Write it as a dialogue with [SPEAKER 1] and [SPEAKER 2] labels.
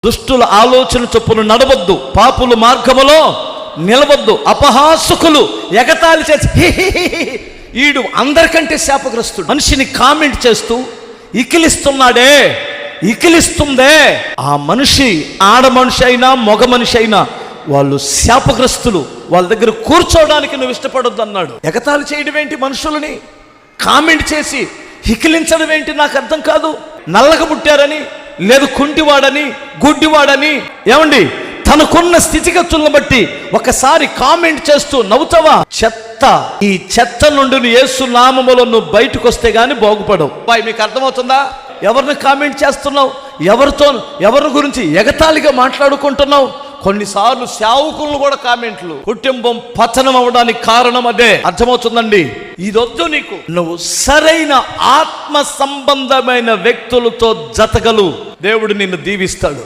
[SPEAKER 1] దుష్టుల ఆలోచన చొప్పున నడవద్దు, పాపుల మార్గములో నిలవద్దు. అపహాసకులు ఎగతాళి చేసి ఈడు అందరికంటే శాపగ్రస్తుడు, మనిషిని కామెంట్ చేస్తూ ఇకిలిస్తున్నాడే, ఇకిలిస్తుందే, ఆ మనిషి ఆడ మనిషి అయినా మగ మనిషి అయినా వాళ్ళు శాపగ్రస్తులు, వాళ్ళ దగ్గర కూర్చోవడానికి నువ్వు ఇష్టపడొద్దు అన్నాడు. ఎగతాళి చేయడం ఏంటి, మనుషులని కామెంట్ చేసి హికిలించడం ఏంటి, నాకు అర్థం కాదు. నల్లగా పుట్టారని, లేదు కుంటివాడని, గుడ్డివాడని, ఏమండి తనకున్న స్థితిగతులను బట్టి ఒకసారి కామెంట్ చేస్తూ నవ్వుతావా? చెత్త, ఈ చెత్త నుండి యేసు నామములో నువ్వు బయటకు వస్తే గానీ బాగుపడవు. బాయ్, మీకు అర్థమవుతుందా? ఎవరిని కామెంట్ చేస్తున్నావు? ఎవరి గురించి ఎగతాళిగా మాట్లాడుకుంటున్నావు? కొన్నిసార్లు సేవకులను కూడా కామెంట్లు. కుటుంబం పతనం అవడానికి కారణం అదే. అర్థమవుతుందండి? ఇదొద్దు నీకు. నువ్వు సరైన ఆత్మ సంబంధమైన వ్యక్తులతో జతగలు, దేవుడు నిన్ను దీవిస్తాడు.